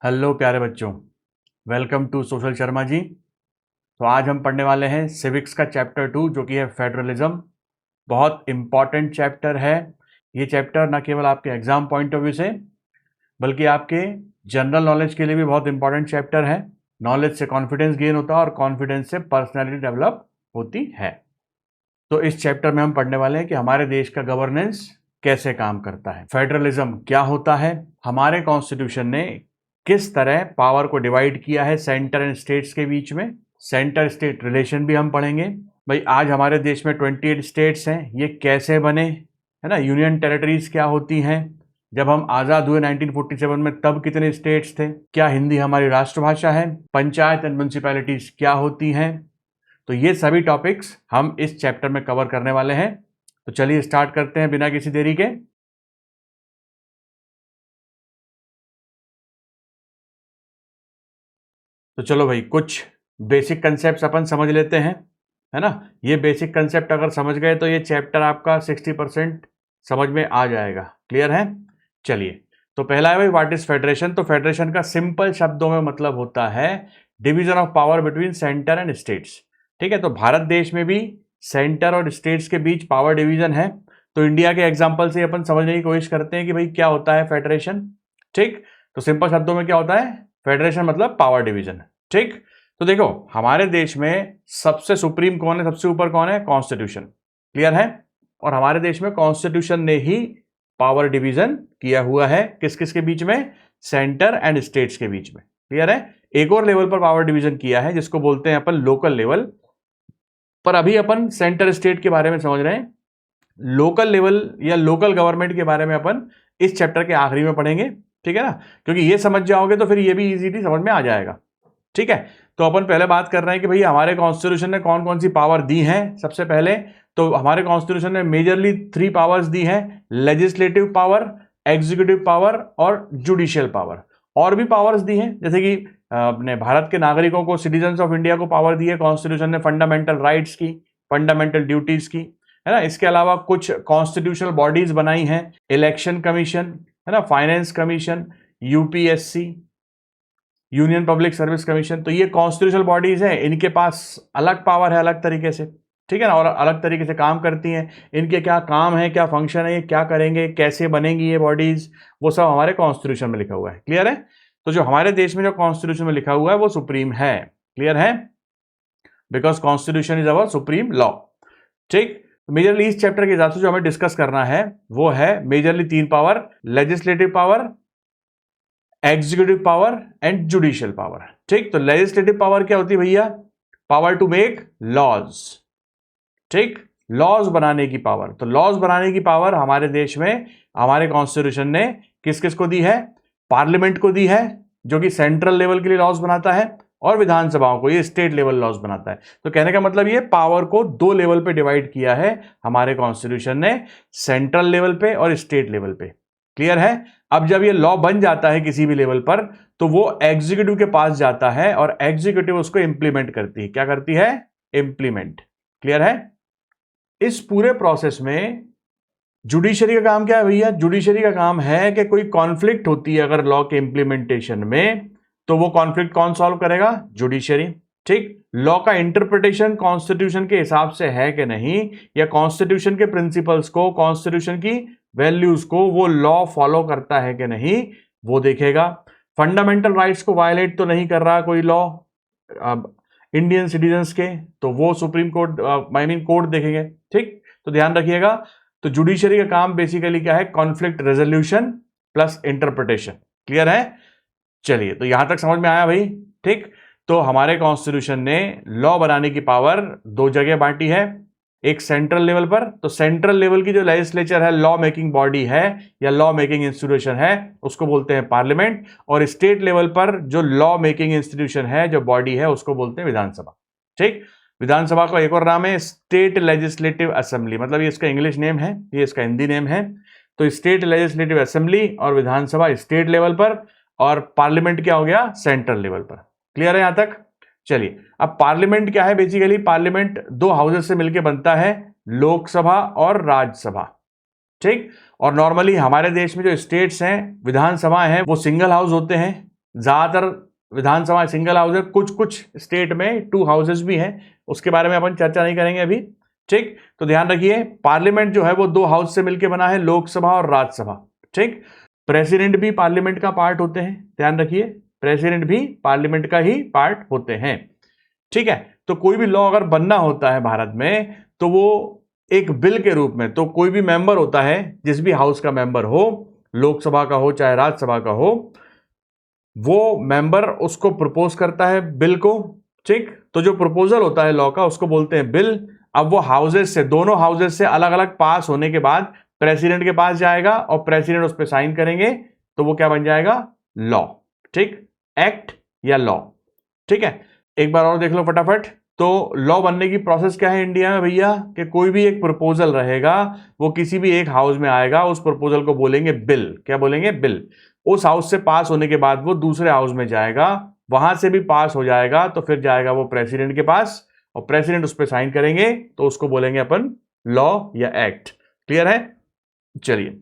Hello प्यारे बच्चों, welcome to social Sharma ji. तो आज हम पढ़ने वाले हैं सिविक्स का चैप्टर 2 जो कि है फेडरलिज्म। बहुत इम्पॉर्टेंट चैप्टर है। ये चैप्टर ना केवल आपके एग्जाम पॉइंट ऑफ व्यू से बल्कि आपके जनरल नॉलेज के लिए भी बहुत इंपॉर्टेंट चैप्टर है। नॉलेज से कॉन्फिडेंस गेन होता है और कॉन्फिडेंस से पर्सनैलिटी डेवलप होती है। तो इस चैप्टर में हम पढ़ने वाले हैं कि हमारे देश का गवर्नेंस कैसे काम करता है, फेडरलिज्म क्या होता है, हमारे कॉन्स्टिट्यूशन ने किस तरह पावर को डिवाइड किया है सेंटर एंड स्टेट्स के बीच में। सेंटर स्टेट रिलेशन भी हम पढ़ेंगे। भाई आज हमारे देश में 28 स्टेट्स हैं, ये कैसे बने, है ना। यूनियन टेरिटरीज क्या होती हैं, जब हम आज़ाद हुए 1947 में तब कितने स्टेट्स थे, क्या हिंदी हमारी राष्ट्रभाषा है, पंचायत एंड म्यूनसिपैलिटीज क्या होती हैं। तो ये सभी टॉपिक्स हम इस चैप्टर में कवर करने वाले हैं। तो चलिए स्टार्ट करते हैं बिना किसी देरी के। तो चलो भाई कुछ बेसिक कंसेप्ट अपन समझ लेते हैं, है ना। ये बेसिक कंसेप्ट अगर समझ गए तो ये चैप्टर आपका 60% समझ में आ जाएगा। क्लियर है। चलिए, तो पहला है भाई व्हाट इज फेडरेशन। तो फेडरेशन का सिंपल शब्दों में मतलब होता है division of power between centre and states. ठीक है, तो भारत देश में भी सेंटर और स्टेट्स के बीच पावर डिवीजन है। तो इंडिया के एग्जाम्पल से अपन समझने की कोशिश करते हैं कि भाई क्या होता है फेडरेशन। ठीक, तो सिंपल शब्दों में क्या होता है फेडरेशन, मतलब पावर डिवीजन। ठीक, तो देखो हमारे देश में सबसे सुप्रीम कौन है, सबसे ऊपर कौन है, कॉन्स्टिट्यूशन। क्लियर है। और हमारे देश में कॉन्स्टिट्यूशन ने ही पावर डिवीजन किया हुआ है किस किस के बीच में, सेंटर एंड स्टेट्स के बीच में। क्लियर है। एक और लेवल पर पावर डिवीजन किया है जिसको बोलते हैं अपन लोकल लेवल। पर अभी अपन सेंटर स्टेट के बारे में समझ रहे हैं। लोकल लेवल या लोकल गवर्नमेंट के बारे में अपन इस चैप्टर के आखिरी में पढ़ेंगे। ठीक है ना, क्योंकि ये समझ जाओगे तो फिर ये भी इजीली समझ में आ जाएगा। ठीक है, तो अपन पहले बात कर रहे हैं कि भैया हमारे कॉन्स्टिट्यूशन ने कौन कौन सी पावर दी है। सबसे पहले तो हमारे कॉन्स्टिट्यूशन ने मेजरली 3 पावर्स दी है, लेजिस्लेटिव पावर, एग्जीक्यूटिव पावर और जुडिशियल पावर। और भी पावर्स दी हैं जैसे कि अपने भारत के नागरिकों को, सिटीजन्स ऑफ इंडिया को पावर दी है कॉन्स्टिट्यूशन ने फंडामेंटल राइट्स की, फंडामेंटल ड्यूटीज की, है ना। इसके अलावा कुछ कॉन्स्टिट्यूशनल बॉडीज बनाई हैं, इलेक्शन कमीशन, है ना, finance commission, UPSC, union public service commission. तो ये कॉन्स्टिट्यूशनल बॉडीज हैं, इनके पास अलग पावर है, अलग तरीके से। ठीक है ना, और अलग तरीके से काम करती हैं। इनके क्या काम है, क्या फंक्शन है, ये क्या करेंगे, कैसे बनेंगी ये बॉडीज, वो सब हमारे कॉन्स्टिट्यूशन में लिखा हुआ है। क्लियर है। तो जो हमारे देश में जो कॉन्स्टिट्यूशन में लिखा हुआ है वो सुप्रीम है। क्लियर है, because constitution is our supreme law. ठीक, मेजरली इस चैप्टर के हिसाब से जो हमें डिस्कस करना है वो है majorly 3 power, legislative power, executive power and judicial power. ठीक, तो लेजिस्लेटिव पावर क्या होती है भैया, पावर टू मेक लॉज। ठीक, लॉज बनाने की पावर। तो लॉज बनाने की पावर हमारे देश में हमारे कॉन्स्टिट्यूशन ने किस किस को दी है, पार्लियामेंट को दी है जो कि सेंट्रल लेवल के लिए लॉज बनाता है, और विधानसभाओं को, ये स्टेट लेवल लॉज बनाता है। तो कहने का मतलब ये पावर को 2 लेवल पे डिवाइड किया है हमारे कॉन्स्टिट्यूशन ने, सेंट्रल लेवल पे और स्टेट लेवल पे। क्लियर है। अब जब ये लॉ बन जाता है किसी भी लेवल पर तो वो एग्जीक्यूटिव के पास जाता है और एग्जीक्यूटिव उसको इंप्लीमेंट करती है। क्या करती है, इंप्लीमेंट। क्लियर है। इस पूरे प्रोसेस में जुडिशरी का काम क्या है भैया, जुडिशरी का काम है कि कोई कॉन्फ्लिक्ट होती है अगर लॉ के इंप्लीमेंटेशन में, तो वो कॉन्फ्लिक्ट कौन सॉल्व करेगा, जुडिशरी। ठीक, लॉ का इंटरप्रिटेशन कॉन्स्टिट्यूशन के हिसाब से है कि नहीं, या कॉन्स्टिट्यूशन के प्रिंसिपल्स को, कॉन्स्टिट्यूशन की वैल्यूज को वो लॉ फॉलो करता है कि नहीं, वो देखेगा। फंडामेंटल राइट्स को वायलेट तो नहीं कर रहा कोई लॉ इंडियन सिटीजन्स के, तो वो सुप्रीम कोर्ट कोर्ट देखेंगे। ठीक, तो ध्यान रखिएगा। तो जुडिशरी का काम बेसिकली क्या है, conflict resolution plus interpretation. Clear है। चलिए, तो यहां तक समझ में आया भाई। ठीक, तो हमारे कॉन्स्टिट्यूशन ने लॉ बनाने की पावर 2 जगह बांटी है, एक सेंट्रल लेवल पर। तो सेंट्रल लेवल की जो लेजिस्लेचर है, लॉ मेकिंग बॉडी है या लॉ मेकिंग इंस्टीट्यूशन है, उसको बोलते हैं पार्लियामेंट। और स्टेट लेवल पर जो लॉ मेकिंग इंस्टीट्यूशन है, जो बॉडी है, उसको बोलते हैं विधानसभा। ठीक, विधानसभा का एक और नाम है स्टेट लेजिस्लेटिव असेंबली, मतलब ये इसका इंग्लिश नेम है, ये इसका हिंदी नेम है। तो स्टेट लेजिस्लेटिव असेंबली और विधानसभा स्टेट लेवल पर, और पार्लियामेंट क्या हो गया, सेंट्रल लेवल पर। क्लियर है यहां तक। चलिए, अब पार्लियामेंट क्या है, बेसिकली पार्लियामेंट 2 हाउसेस से मिलकर बनता है, लोकसभा और राज्यसभा। ठीक, और नॉर्मली हमारे देश में जो स्टेट्स हैं, विधानसभा हैं, वो सिंगल हाउस होते हैं, ज्यादातर विधानसभा सिंगल हाउस है, कुछ कुछ स्टेट में 2 हाउसेस भी हैं, उसके बारे में अपन चर्चा नहीं करेंगे अभी। ठीक, तो ध्यान रखिए पार्लियामेंट जो है वो 2 हाउस से मिलकर बना है, लोकसभा और राज्यसभा। ठीक, प्रेसिडेंट भी पार्लियामेंट का पार्ट होते हैं, ध्यान रखिए प्रेसिडेंट भी पार्लियामेंट का ही पार्ट होते हैं। ठीक है, तो कोई भी लॉ अगर बनना होता है भारत में तो वो एक बिल के रूप में, तो कोई भी मेंबर होता है, जिस भी हाउस का मेंबर हो, लोकसभा का हो चाहे राज्यसभा का हो, वो मेंबर उसको प्रपोज करता है बिल को। ठीक, तो जो प्रपोजल होता है लॉ का उसको बोलते हैं बिल। अब वो हाउसेस से, दोनों हाउसेस से अलग अलग पास होने के बाद प्रेसिडेंट के पास जाएगा और प्रेसिडेंट उस पर साइन करेंगे, तो वो क्या बन जाएगा? लॉ। ठीक, एक्ट या लॉ। ठीक है, एक बार और देख लो फटाफट। तो लॉ बनने की प्रोसेस क्या है इंडिया में भैया, कि कोई भी एक प्रपोजल रहेगा, वो किसी भी एक हाउस में आएगा, उस प्रपोजल को बोलेंगे बिल। क्या बोलेंगे? बिल। उस हाउस से पास होने के बाद वो दूसरे हाउस में जाएगा, वहां से भी पास हो जाएगा तो फिर जाएगा वो प्रेसिडेंट के पास, और प्रेसिडेंट उस पर साइन करेंगे, तो उसको बोलेंगे अपन लॉ या एक्ट। क्लियर है? चलिए,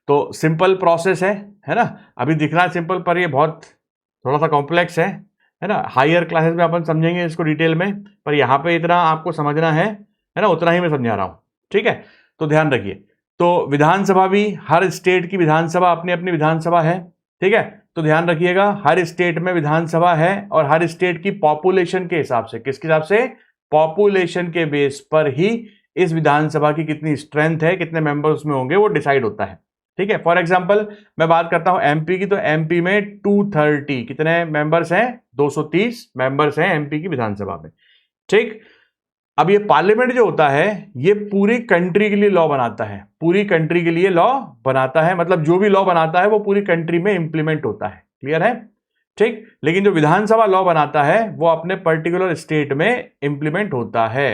तो सिंपल प्रोसेस है ना? अभी दिख रहा है सिंपल, पर ये बहुत थोड़ा सा कॉम्प्लेक्स है ना? हायर क्लासेस में अपन समझेंगे इसको डिटेल में, पर यहाँ पे इतना आपको समझना है ना? उतना ही मैं समझा रहा हूँ। ठीक है, तो ध्यान रखिए। तो विधानसभा भी, हर स्टेट की विधानसभा अपनी अपनी विधानसभा है। ठीक है, तो ध्यान रखिएगा हर स्टेट में विधानसभा है, और हर स्टेट की पॉपुलेशन के हिसाब से, किसके हिसाब से? पॉपुलेशन के बेस पर ही इस विधानसभा की कितनी स्ट्रेंथ है, कितने मेंबर उसमें होंगे, वो डिसाइड होता है। ठीक है, फॉर एग्जाम्पल मैं बात करता हूं एमपी की, तो एमपी में 230 कितने मेंबर्स हैं? 230 मेंबर्स हैं एमपी की विधानसभा में। ठीक, अब ये पार्लियामेंट जो होता है ये पूरी कंट्री के लिए लॉ बनाता है, पूरी कंट्री के लिए लॉ बनाता है, मतलब जो भी लॉ बनाता है वो पूरी कंट्री में इंप्लीमेंट होता है। क्लियर है? ठीक, लेकिन जो विधानसभा लॉ बनाता है वो अपने पर्टिकुलर स्टेट में इंप्लीमेंट होता है।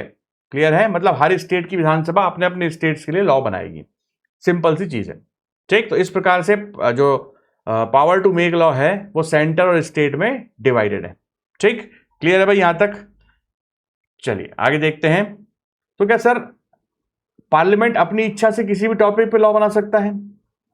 क्लियर है? मतलब हर स्टेट की विधानसभा अपने अपने स्टेट्स के लिए लॉ बनाएगी। सिंपल सी चीज है। ठीक, तो इस प्रकार से जो पावर टू मेक लॉ है वो सेंटर और स्टेट में डिवाइडेड है। ठीक, क्लियर है भाई यहां तक? चलिए आगे देखते हैं। तो क्या सर पार्लियामेंट अपनी इच्छा से किसी भी टॉपिक पे लॉ बना सकता है?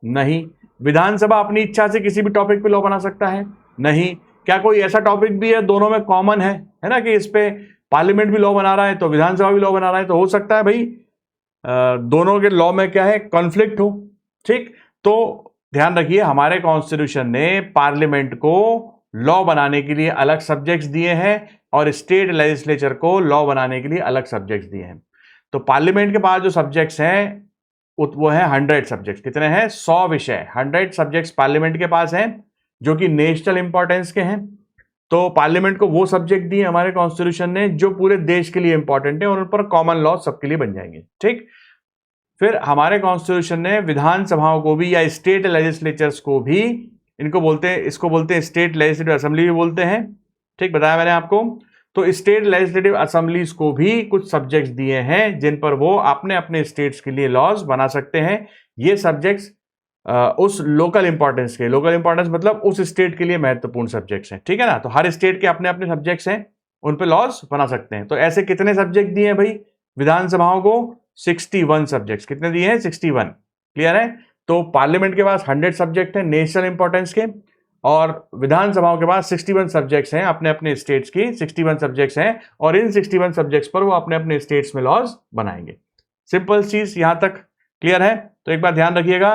नहीं। विधानसभा अपनी इच्छा से किसी भी टॉपिक पे लॉ बना सकता है? नहीं। क्या कोई ऐसा टॉपिक भी है दोनों में कॉमन है ना, कि इस पे पार्लियामेंट भी लॉ बना रहा है तो विधानसभा भी लॉ बना रहा है? तो हो सकता है भाई दोनों के लॉ में क्या है, कॉन्फ्लिक्ट हो। ठीक, तो ध्यान रखिए हमारे कॉन्स्टिट्यूशन ने पार्लियामेंट को लॉ बनाने के लिए अलग सब्जेक्ट्स दिए हैं और स्टेट लेजिस्लेचर को लॉ बनाने के लिए अलग सब्जेक्ट्स दिए हैं। तो पार्लियामेंट के पास जो सब्जेक्ट्स हैं वो है 100 सब्जेक्ट्स। कितने हैं? 100 विषय, 100 सब्जेक्ट्स पार्लियामेंट के पास हैं जो कि नेशनल इंपॉर्टेंस के हैं। तो पार्लियामेंट को वो सब्जेक्ट दिए हमारे कॉन्स्टिट्यूशन ने जो पूरे देश के लिए इंपॉर्टेंट है और उन पर कॉमन लॉ सबके लिए बन जाएंगे। ठीक, फिर हमारे कॉन्स्टिट्यूशन ने विधानसभाओं को भी या स्टेट लेजिस्लेचर्स को भी, इनको बोलते हैं, इसको बोलते हैं स्टेट लेजिस्लेटिव असेंबली भी बोलते हैं। ठीक, बताया मैंने आपको। तो स्टेट लेजिस्लेटिव असेंबलीज को भी कुछ सब्जेक्ट्स दिए हैं जिन पर वो अपने अपने स्टेट्स के लिए लॉज बना सकते हैं। ये सब्जेक्ट्स उस लोकल इंपॉर्टेंस के, लोकल इंपॉर्टेंस मतलब उस स्टेट के लिए महत्वपूर्ण सब्जेक्ट्स हैं। ठीक है ना? तो हर स्टेट के अपने अपने सब्जेक्ट्स हैं, उन पे लॉज बना सकते हैं। तो ऐसे कितने सब्जेक्ट दिए हैं भाई विधानसभाओं को? 61 सब्जेक्ट्स। कितने दिए हैं? 61। क्लियर है? तो पार्लियामेंट के पास 100 सब्जेक्ट हैं नेशनल इंपॉर्टेंस के, और विधानसभाओं के पास 61 सब्जेक्ट्स हैं अपने अपने स्टेट्स की, 61 सब्जेक्ट्स हैं, और इन 61 सब्जेक्ट्स पर वो अपने अपने स्टेट्स में लॉज बनाएंगे। सिंपल चीज यहां तक क्लियर है? तो एक बार ध्यान रखिएगा,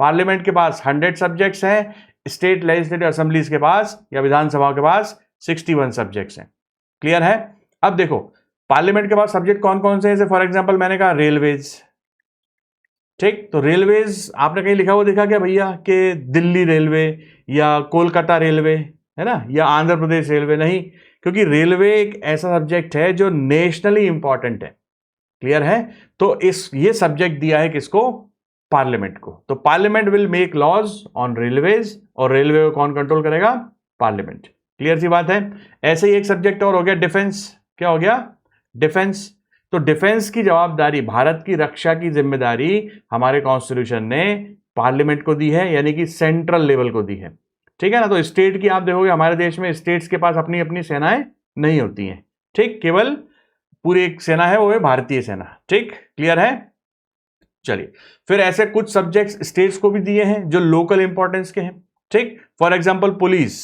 पार्लियामेंट के पास 100 सब्जेक्ट्स हैं, स्टेट लेजिस्लेटिव असेंबलीज के पास या विधानसभाओं के पास 61 सब्जेक्ट्स हैं। क्लियर है? अब देखो पार्लियामेंट के पास सब्जेक्ट कौन कौन से हैं? जैसे फॉर एग्जांपल मैंने कहा रेलवेज। ठीक, तो रेलवेज आपने कहीं लिखा हुआ देखा क्या भैया कि दिल्ली रेलवे या कोलकाता रेलवे, है ना, या आंध्र प्रदेश रेलवे? नहीं, क्योंकि रेलवे एक ऐसा सब्जेक्ट है जो नेशनली इंपॉर्टेंट है। क्लियर है? तो ये सब्जेक्ट दिया है किसको? पार्लियामेंट को। तो parliament will make laws on railways, और रेलवे को कौन कंट्रोल करेगा? पार्लियामेंट। क्लियर सी बात है? ऐसे ही एक सब्जेक्ट और हो गया डिफेंस। क्या हो गया? डिफेंस। तो डिफेंस की जवाबदारी, भारत की रक्षा की जिम्मेदारी हमारे कॉन्स्टिट्यूशन ने पार्लियामेंट को दी है, यानी कि सेंट्रल लेवल को दी है। ठीक है ना। तो स्टेट की आप देखोगे हमारे देश में स्टेट्स के पास अपनी अपनी सेनाएं नहीं होती हैं, ठीक, केवल पूरी एक सेना है, वो है भारतीय सेना। ठीक, क्लियर है। चलिए, फिर ऐसे कुछ सब्जेक्ट्स स्टेट्स को भी दिए हैं जो लोकल इंपॉर्टेंस के हैं। ठीक, फॉर एग्जांपल पुलिस,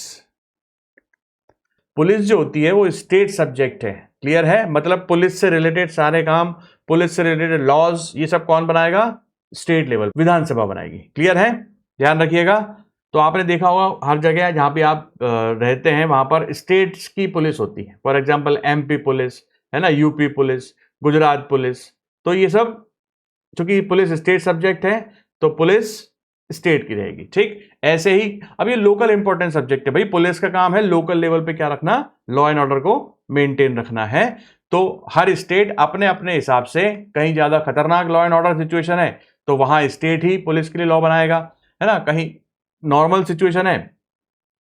पुलिस जो होती है वो स्टेट सब्जेक्ट है। क्लियर है, मतलब पुलिस से रिलेटेड सारे काम, पुलिस से रिलेटेड लॉज, ये सब कौन बनाएगा? स्टेट लेवल, विधानसभा बनाएगी। क्लियर है, ध्यान रखिएगा। तो आपने देखा होगा हर जगह जहां पे आप रहते हैं वहां पर स्टेट्स की पुलिस होती है। फॉर एग्जांपल एमपी पुलिस है ना, यूपी पुलिस, गुजरात पुलिस। तो ये सब चूंकि पुलिस स्टेट सब्जेक्ट है तो पुलिस स्टेट की रहेगी। ठीक, ऐसे ही अब ये लोकल इंपॉर्टेंट सब्जेक्ट है भाई, पुलिस का काम है लोकल लेवल पे क्या रखना? लॉ एंड ऑर्डर को मेंटेन रखना है। तो हर स्टेट अपने अपने हिसाब से, कहीं ज्यादा खतरनाक लॉ एंड ऑर्डर सिचुएशन है तो वहां स्टेट ही पुलिस के लिए लॉ बनाएगा, है ना। कहीं नॉर्मल सिचुएशन है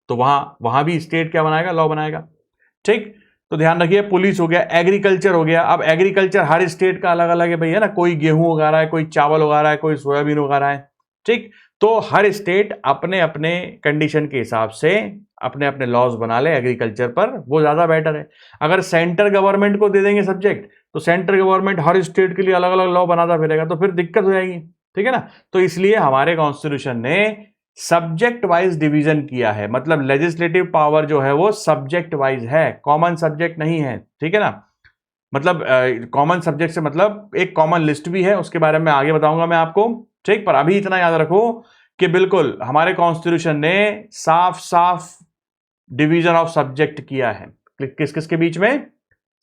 तो वहां भी स्टेट क्या बनाएगा? लॉ बनाएगा। ठीक, तो ध्यान रखिए, पुलिस हो गया, एग्रीकल्चर हो गया। अब एग्रीकल्चर हर स्टेट का अलग अलग है भाई, है ना। कोई गेहूं उगा रहा है, कोई चावल उगा रहा है, कोई सोयाबीन उगा रहा है। ठीक, तो हर स्टेट अपने अपने कंडीशन के हिसाब से अपने अपने लॉज बना ले एग्रीकल्चर पर, वो ज्यादा बेटर है। अगर सेंटर गवर्नमेंट को दे देंगे सब्जेक्ट तो सेंट्रल गवर्नमेंट हर स्टेट के लिए अलग अलग लॉ बनाता फिरेगा, तो फिर दिक्कत हो जाएगी। ठीक है ना। तो इसलिए हमारे कॉन्स्टिट्यूशन ने सब्जेक्ट वाइज डिवीजन किया है, मतलब लेजिस्लेटिव पावर जो है वो सब्जेक्ट वाइज है, कॉमन सब्जेक्ट नहीं है। ठीक है ना, मतलब कॉमन सब्जेक्ट से मतलब एक कॉमन लिस्ट भी है, उसके बारे में आगे बताऊंगा मैं आपको। ठीक, पर अभी इतना याद रखो कि बिल्कुल हमारे कॉन्स्टिट्यूशन ने साफ साफ डिवीजन ऑफ सब्जेक्ट किया है। किस किस के बीच में?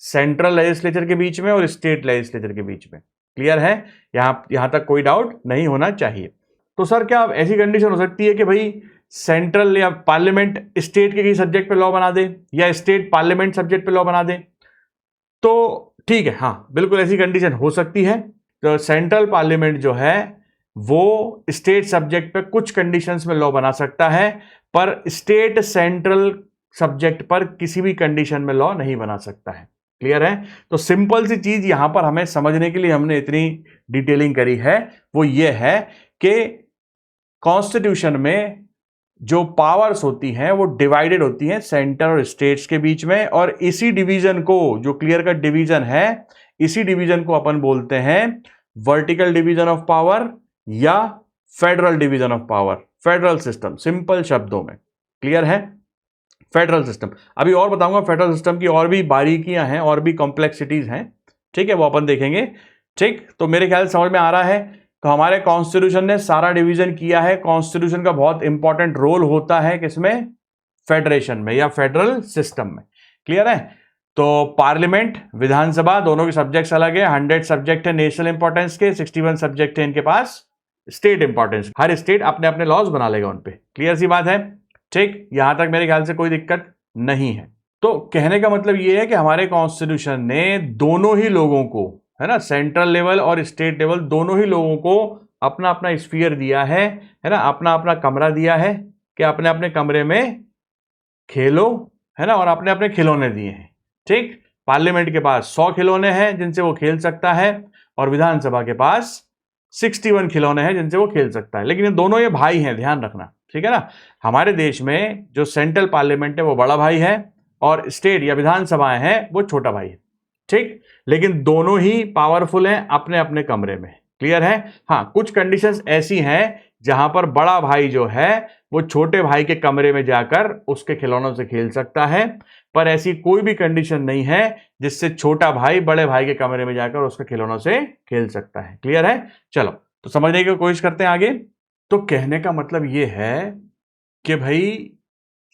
सेंट्रल लेजिस्लेचर के बीच में और स्टेट लेजिस्लेचर के बीच में। क्लियर है, यहां तक कोई डाउट नहीं होना चाहिए। तो सर क्या ऐसी कंडीशन हो सकती है कि भाई सेंट्रल या पार्लियामेंट स्टेट के किसी सब्जेक्ट पे लॉ बना दे या स्टेट पार्लियामेंट सब्जेक्ट पे लॉ बना दे? तो ठीक है, हाँ बिल्कुल ऐसी कंडीशन हो सकती है। तो सेंट्रल पार्लियामेंट जो है वो स्टेट सब्जेक्ट पे कुछ कंडीशंस में लॉ बना सकता है, पर स्टेट सेंट्रल सब्जेक्ट पर किसी भी कंडीशन में लॉ नहीं बना सकता है। क्लियर है। तो सिंपल सी चीज यहां पर हमें समझने के लिए हमने इतनी डिटेलिंग करी है, वो ये है कि कॉन्स्टिट्यूशन में जो पावर्स होती हैं वो डिवाइडेड होती हैं सेंटर और स्टेट्स के बीच में, और इसी डिवीजन को, जो क्लियर कट डिवीजन है, इसी डिवीजन को अपन बोलते हैं वर्टिकल डिवीजन ऑफ पावर या federal division of power, federal system, simple शब्दों में। क्लियर है, फेडरल सिस्टम। अभी और बताऊंगा फेडरल सिस्टम की और भी बारीकियां हैं और भी कॉम्प्लेक्सिटीज हैं, ठीक है, वो अपन देखेंगे। ठीक, तो मेरे ख्याल से समझ में आ रहा है। तो हमारे कॉन्स्टिट्यूशन ने सारा डिवीजन किया है। कॉन्स्टिट्यूशन का बहुत इंपॉर्टेंट रोल होता है किसमें? फेडरेशन में या फेडरल सिस्टम में। क्लियर है। तो पार्लियामेंट, विधानसभा, दोनों के सब्जेक्ट्स अलग है। 100 सब्जेक्ट है नेशनल इंपॉर्टेंस के, 61 सब्जेक्ट है इनके पास स्टेट इंपॉर्टेंस। हर स्टेट अपने अपने लॉज बना लेगा उनपे। क्लियर सी बात है। ठीक, यहां तक मेरे ख्याल से कोई दिक्कत नहीं है। तो कहने का मतलब यह है कि हमारे कॉन्स्टिट्यूशन ने दोनों ही लोगों को, है ना, सेंट्रल लेवल और स्टेट लेवल दोनों ही लोगों को अपना अपना स्फीयर दिया है ना, अपना अपना कमरा दिया है कि अपने अपने कमरे में खेलो, है ना, और अपने अपने खिलौने दिए हैं। ठीक, पार्लियामेंट के पास 100 खिलौने हैं जिनसे वो खेल सकता है, और विधानसभा के पास 61 खिलौने हैं जिनसे वो खेल सकता है। लेकिन ये दोनों ये भाई हैं, ध्यान रखना। ठीक है ना, हमारे देश में जो सेंट्रल पार्लियामेंट है वो बड़ा भाई है और स्टेट या विधानसभाएं हैं वो छोटा भाई है। ठीक, लेकिन दोनों ही पावरफुल हैं अपने अपने कमरे में। क्लियर है। हाँ, कुछ कंडीशंस ऐसी हैं जहां पर बड़ा भाई जो है वो छोटे भाई के कमरे में जाकर उसके खिलौनों से खेल सकता है, पर ऐसी कोई भी कंडीशन नहीं है जिससे छोटा भाई बड़े भाई के कमरे में जाकर उसके खिलौनों से खेल सकता है। क्लियर है। चलो, तो समझने की कोशिश करते हैं आगे। तो कहने का मतलब यह है कि भाई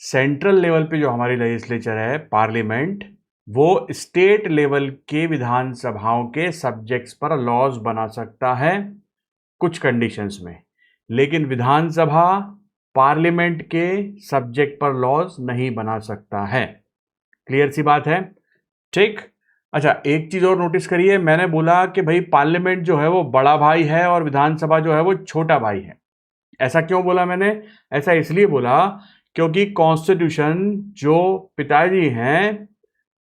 सेंट्रल लेवल पे जो हमारी लेजिस्लेचर है, पार्लियामेंट, वो स्टेट लेवल के विधानसभाओं के सब्जेक्ट्स पर लॉज बना सकता है कुछ कंडीशंस में, लेकिन विधानसभा पार्लियामेंट के सब्जेक्ट पर लॉज नहीं बना सकता है। क्लियर सी बात है। ठीक, अच्छा एक चीज और नोटिस करिए, मैंने बोला कि भाई पार्लियामेंट जो है वो बड़ा भाई है और विधानसभा जो है वो छोटा भाई है। ऐसा क्यों बोला मैंने? ऐसा इसलिए बोला क्योंकि कॉन्स्टिट्यूशन जो पिताजी हैं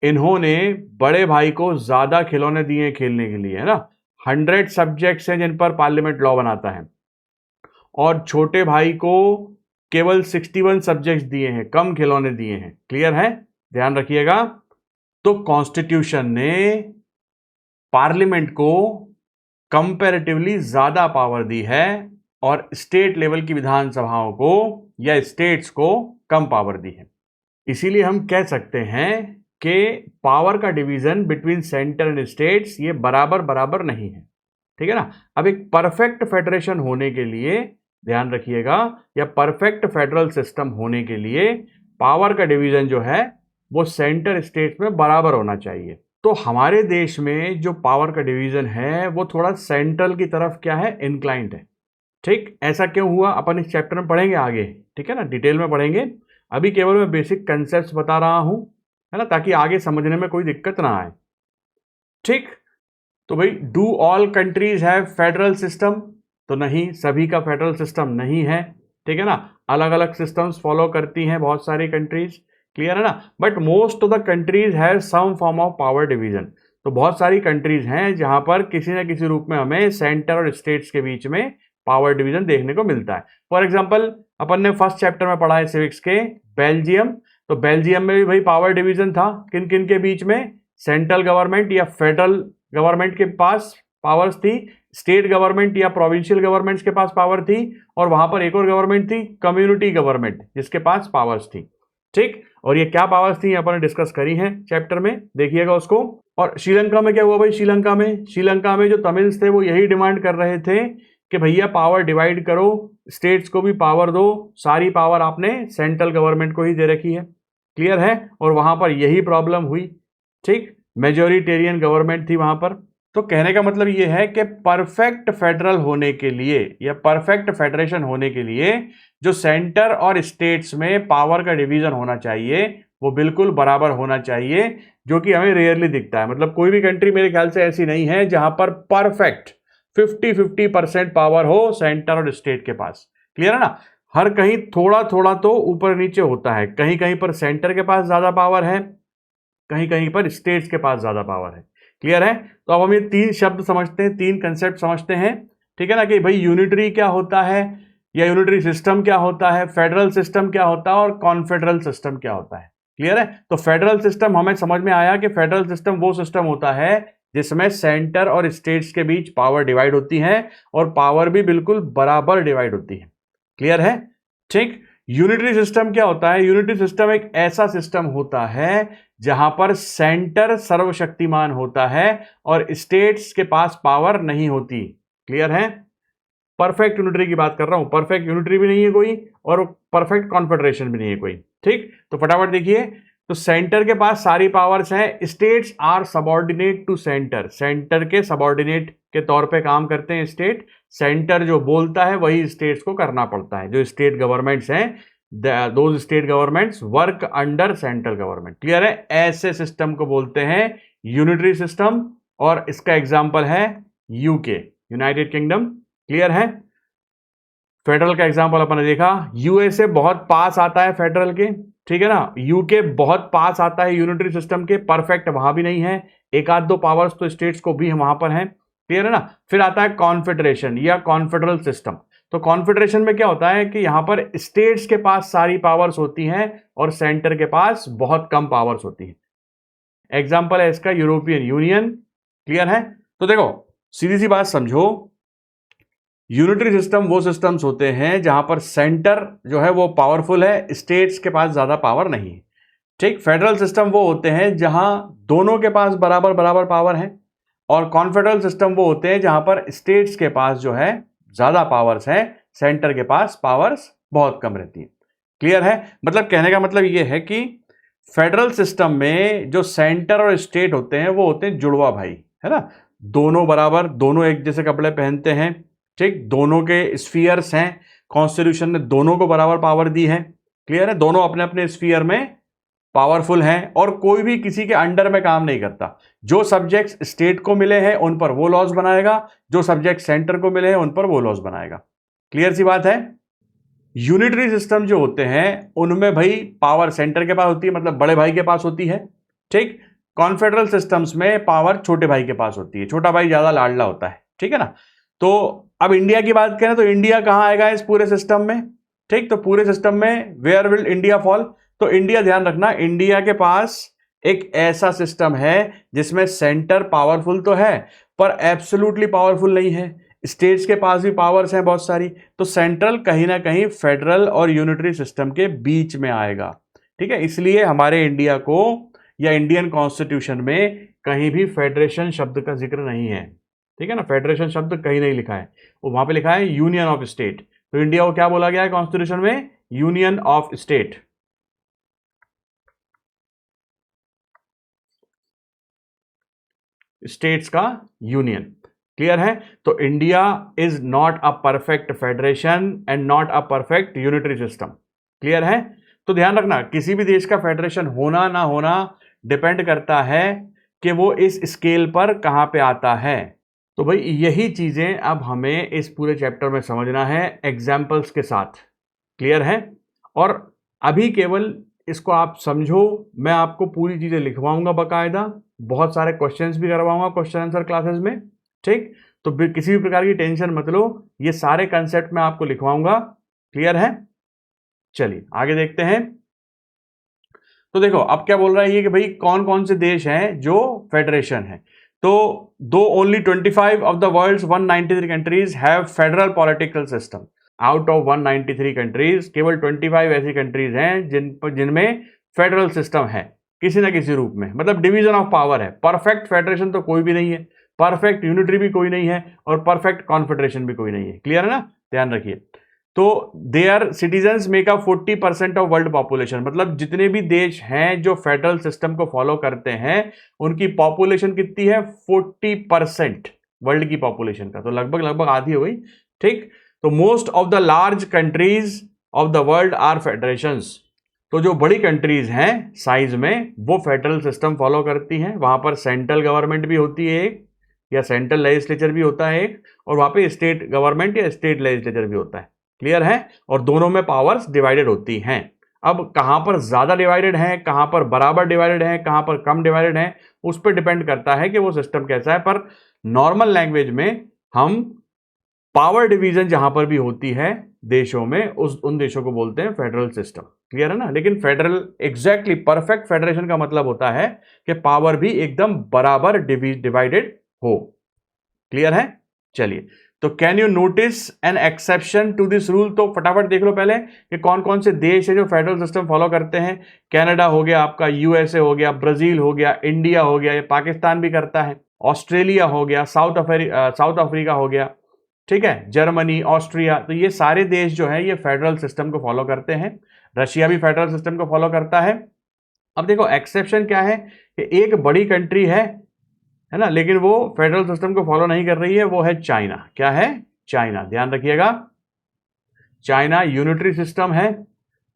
इन्होंने बड़े भाई को ज्यादा खिलौने दिए खेलने के लिए, है ना। 100 सब्जेक्ट्स हैं जिन पर पार्लियामेंट लॉ बनाता है, और छोटे भाई को केवल 61 सब्जेक्ट्स दिए हैं, कम खिलौने दिए हैं। क्लियर है, ध्यान रखिएगा। तो कॉन्स्टिट्यूशन ने पार्लियामेंट को कंपैरेटिवली ज्यादा पावर दी है और स्टेट लेवल की विधानसभाओं को या स्टेट्स को कम पावर दी है। इसीलिए हम कह सकते हैं कि पावर का division between centre and states ये बराबर बराबर नहीं है। ठीक है ना। अब एक परफेक्ट फेडरेशन होने के लिए ध्यान रखिएगा, या परफेक्ट फेडरल सिस्टम होने के लिए पावर का डिवीजन जो है वो सेंटर स्टेट में बराबर होना चाहिए। तो हमारे देश में जो पावर का डिवीजन है वो थोड़ा सेंट्रल की तरफ क्या है, इंक्लाइंड है। ठीक, ऐसा क्यों हुआ अपन इस चैप्टर में पढ़ेंगे आगे, ठीक है ना, डिटेल में पढ़ेंगे। अभी केवल मैं बेसिक कंसेप्ट बता रहा हूं, है ना, ताकि आगे समझने में कोई दिक्कत ना आए। ठीक, तो भाई do all countries have federal system? तो नहीं, सभी का फेडरल सिस्टम नहीं है। ठीक है ना, अलग अलग सिस्टम्स फॉलो करती हैं बहुत सारी कंट्रीज। क्लियर है ना। But most of the countries have some form of power division. तो बहुत सारी कंट्रीज हैं जहां पर किसी न किसी रूप में हमें सेंटर और स्टेट्स के बीच में पावर डिवीजन देखने को मिलता है। फॉर एग्जाम्पल अपन ने फर्स्ट चैप्टर में पढ़ा है सिविक्स के, बेल्जियम। तो बेल्जियम में भी भाई पावर डिवीजन था, किन किन के बीच में, सेंट्रल गवर्नमेंट या फेडरल गवर्नमेंट के पास पावर्स थी, स्टेट गवर्नमेंट या प्रोविंशियल गवर्नमेंट्स के पास पावर थी, और वहां पर एक और गवर्नमेंट थी, कम्युनिटी गवर्नमेंट, जिसके पास पावर्स थी। ठीक, और ये क्या पावर्स थी अपन ने डिस्कस करी है चैप्टर में, देखिएगा उसको। और श्रीलंका में क्या हुआ भाई, श्रीलंका में जो तमिल्स थे वो यही डिमांड कर रहे थे कि भैया पावर डिवाइड करो, स्टेट्स को भी पावर दो, सारी पावर आपने सेंट्रल गवर्नमेंट को ही दे रखी है। क्लियर है, और वहां पर यही प्रॉब्लम हुई। ठीक, मेजोरिटेरियन गवर्नमेंट थी वहां पर। तो कहने का मतलब यह है कि परफेक्ट फेडरल होने के लिए या परफेक्ट फेडरेशन होने के लिए जो सेंटर और स्टेट्स में पावर का डिवीजन होना चाहिए वो बिल्कुल बराबर होना चाहिए, जो कि हमें रेयरली दिखता है। मतलब कोई भी कंट्री मेरे ख्याल से ऐसी नहीं है जहां पर परफेक्ट 50-50% पावर हो सेंटर और स्टेट के पास। क्लियर है ना। हर कहीं थोड़ा थोड़ा तो ऊपर नीचे होता है, कहीं कहीं पर सेंटर के पास ज्यादा पावर है, कहीं कहीं पर स्टेट्स के पास ज्यादा पावर है। क्लियर है। तो अब हम ये तीन शब्द समझते हैं, तीन कंसेप्ट समझते हैं। ठीक है ना, कि भाई यूनिटरी क्या होता है या यूनिटरी सिस्टम क्या होता है, फेडरल सिस्टम क्या होता है और कॉन्फेडरल सिस्टम क्या होता है। क्लियर है। तो फेडरल सिस्टम हमें समझ में आया कि फेडरल सिस्टम वो सिस्टम होता है जिसमें सेंटर और स्टेट्स के बीच पावर डिवाइड होती है और पावर भी बिल्कुल बराबर डिवाइड होती है। क्लियर है। ठीक, यूनिटरी सिस्टम क्या होता है, यूनिटरी सिस्टम एक ऐसा सिस्टम होता है जहां पर सेंटर सर्वशक्तिमान होता है और स्टेट्स के पास पावर नहीं होती। क्लियर है। परफेक्ट यूनिटरी की बात कर रहा हूं, परफेक्ट यूनिटरी भी नहीं है कोई और परफेक्ट कॉन्फेडरेशन भी नहीं है कोई। ठीक, तो फटाफट देखिए। तो सेंटर के पास सारी पावर्स हैं, states are subordinate to centre, centre के सबऑर्डिनेट के तौर पे काम करते हैं स्टेट। सेंटर जो बोलता है वही स्टेट्स को करना पड़ता है। जो स्टेट गवर्नमेंट्स हैं, those state governments work under central government. Clear है। ऐसे सिस्टम को बोलते हैं यूनिटरी सिस्टम, और इसका एग्जांपल है यूके, यूनाइटेड किंगडम। क्लियर है। फेडरल का एग्जांपल अपन ने देखा, यूएसए बहुत पास आता है फेडरल के। ठीक है ना। यूके बहुत पास आता है यूनिटरी सिस्टम के, परफेक्ट वहां भी नहीं है, एक आध दो पावर्स तो स्टेट्स को भी वहां पर है। क्लियर है ना। फिर आता है कॉन्फेडरेशन या कॉन्फेडरल सिस्टम। तो कॉन्फेडरेशन में क्या होता है कि यहां पर स्टेट्स के पास सारी पावर्स होती हैं और सेंटर के पास बहुत कम पावर्स होती हैं। एग्जांपल है इसका यूरोपियन यूनियन। क्लियर है। तो देखो सीधी सी बात समझो, यूनिटरी सिस्टम वो सिस्टम्स होते हैं जहां पर सेंटर जो है वो पावरफुल है, स्टेट्स के पास ज्यादा पावर नहीं है। ठीक, फेडरल सिस्टम वो होते हैं जहां दोनों के पास बराबर बराबर पावर है, और कॉन्फेडरल सिस्टम वो होते हैं जहां पर स्टेट्स के पास जो है ज्यादा पावर्स हैं, सेंटर के पास पावर्स बहुत कम रहती है। क्लियर है। मतलब कहने का मतलब ये है कि फेडरल सिस्टम में जो सेंटर और स्टेट होते हैं वो होते हैं जुड़वा भाई, है ना, दोनों बराबर, दोनों एक जैसे कपड़े पहनते हैं। ठीक, दोनों के स्फीयर्स हैं, कॉन्स्टिट्यूशन ने दोनों को बराबर पावर दी है। क्लियर है। दोनों अपने अपने स्फीयर में पावरफुल हैं और कोई भी किसी के अंडर में काम नहीं करता। जो सब्जेक्ट्स स्टेट को मिले हैं उन पर वो लॉज बनाएगा, जो सब्जेक्ट सेंटर को मिले हैं उन पर वो लॉज बनाएगा। क्लियर सी बात है। यूनिटरी सिस्टम जो होते हैं उनमें भाई पावर सेंटर के पास होती है, मतलब बड़े भाई के पास होती है। ठीक, कॉन्फेडरल सिस्टम्स में पावर छोटे भाई के पास होती है, छोटा भाई ज्यादा लाडला होता है। ठीक है ना। तो अब इंडिया की बात करें तो इंडिया कहां आएगा इस पूरे सिस्टम में, ठीक, तो पूरे सिस्टम में वेयर विल इंडिया फॉल? तो इंडिया, ध्यान रखना, इंडिया के पास एक ऐसा सिस्टम है जिसमें सेंटर पावरफुल तो है पर एब्सोल्युटली पावरफुल नहीं है। स्टेट्स के पास भी पावर्स हैं बहुत सारी, तो सेंट्रल कहीं ना कहीं फेडरल और यूनिटरी सिस्टम के बीच में आएगा। ठीक है, इसलिए हमारे इंडिया को या इंडियन कॉन्स्टिट्यूशन में कहीं भी फेडरेशन शब्द का जिक्र नहीं है। ठीक है ना, फेडरेशन शब्द कहीं नहीं लिखा है, वहां पे लिखा है यूनियन ऑफ स्टेट। तो इंडिया को क्या बोला गया है कॉन्स्टिट्यूशन में? Union of state. स्टेट्स का यूनियन। क्लियर है? तो India is not a perfect federation and not a perfect unitary system. Clear है? तो ध्यान रखना, किसी भी देश का फेडरेशन होना ना होना डिपेंड करता है कि वो इस स्केल पर कहां पे आता है। तो भाई यही चीजें अब हमें इस पूरे चैप्टर में समझना है एग्जाम्पल्स के साथ। क्लियर है? और अभी केवल इसको आप समझो, मैं आपको पूरी चीजें लिखवाऊंगा बाकायदा, बहुत सारे क्वेश्चंस भी करवाऊंगा क्वेश्चन आंसर क्लासेस में। ठीक, तो किसी भी प्रकार की टेंशन मत लो, ये सारे कंसेप्ट मैं आपको लिखवाऊंगा। क्लियर है? चलिए आगे देखते हैं। तो देखो अब क्या बोल रहा है ये कि भाई कौन कौन से देश हैं जो फेडरेशन है। तो though only 25 of the world's 193 countries have federal political system. Out of 193 countries केवल 25 ऐसी कंट्रीज हैं जिनमें फेडरल सिस्टम है किसी ना किसी रूप में, मतलब डिवीजन ऑफ पावर है। परफेक्ट फेडरेशन तो कोई भी नहीं है, परफेक्ट यूनिटरी भी कोई नहीं है, और परफेक्ट कॉन्फेडरेशन भी कोई नहीं है। क्लियर है ना? ध्यान रखिए। तो their citizens make up 40% of world population, मतलब जितने भी देश हैं जो फेडरल सिस्टम को फॉलो करते हैं उनकी पॉपुलेशन कितनी है? 40% वर्ल्ड की पॉपुलेशन का, तो लगभग लगभग आधी हो गई। ठीक, तो most of the large countries of the world are federations. तो जो बड़ी कंट्रीज हैं साइज में वो फेडरल सिस्टम फॉलो करती हैं, वहां पर सेंट्रल गवर्नमेंट भी होती है एक, या सेंट्रल लेजिस्लेचर भी होता है एक, और वहां पे स्टेट गवर्नमेंट या स्टेट लेजिस्लेचर भी होता है। क्लियर है? और दोनों में पावर्स डिवाइडेड होती हैं। अब कहां पर ज्यादा डिवाइडेड है, कहां पर बराबर डिवाइडेड है, कहां पर कम डिवाइडेड है, उस पर डिपेंड करता है कि वो सिस्टम कैसा है। पर नॉर्मल लैंग्वेज में हम पावर डिवीजन जहां पर भी होती है देशों में उन देशों को बोलते हैं फेडरल सिस्टम। क्लियर है ना? लेकिन फेडरल एग्जैक्टली परफेक्ट फेडरेशन का मतलब होता है कि पावर भी एकदम बराबर डिवाइडेड हो। क्लियर है? चलिए, तो can you notice an exception to this rule? तो फटाफट देख लो पहले कि कौन कौन से देश है जो फेडरल सिस्टम फॉलो करते हैं। कनाडा हो गया आपका, यूएसए हो गया, ब्राजील हो गया, इंडिया हो गया, ये पाकिस्तान भी करता है, ऑस्ट्रेलिया हो गया, साउथ अफ्रीका हो गया, ठीक है, जर्मनी, ऑस्ट्रिया। तो ये सारे देश जो है ये फेडरल सिस्टम को फॉलो करते हैं। रशिया भी फेडरल सिस्टम को फॉलो करता है। अब देखो एक्सेप्शन क्या है कि एक बड़ी कंट्री है ना, लेकिन वो फेडरल सिस्टम को फॉलो नहीं कर रही है, वो है चाइना। क्या है? चाइना। ध्यान रखिएगा, चाइना यूनिटरी सिस्टम है,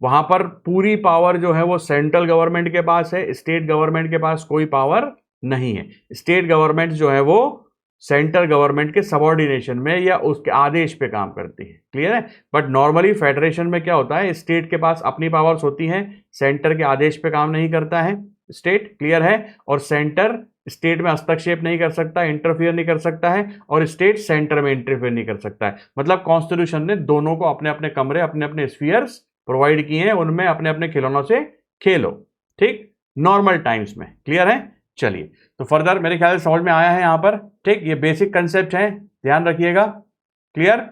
वहां पर पूरी पावर जो है वो सेंट्रल गवर्नमेंट के पास है, स्टेट गवर्नमेंट के पास कोई पावर नहीं है। स्टेट गवर्नमेंट जो है वो सेंट्रल गवर्नमेंट के सबऑर्डिनेशन में या उसके आदेश पे काम करती है। क्लियर है? बट नॉर्मली फेडरेशन में क्या होता है, स्टेट के पास अपनी पावर्स होती हैं, सेंटर के आदेश पे काम नहीं करता है स्टेट। क्लियर है? और सेंटर स्टेट में हस्तक्षेप नहीं कर सकता, इंटरफियर नहीं कर सकता है, और स्टेट सेंटर में इंटरफियर नहीं कर सकता है। मतलब कॉन्स्टिट्यूशन ने दोनों को अपने अपने कमरे, अपने अपने स्फीयर्स प्रोवाइड किए हैं, उनमें अपने अपने खिलौनों से खेलो। ठीक, नॉर्मल टाइम्स में। क्लियर है? चलिए, तो फर्दर मेरे ख्याल से समझ में आया है यहां पर। ठीक, ये बेसिक कंसेप्ट है, ध्यान रखिएगा। क्लियर?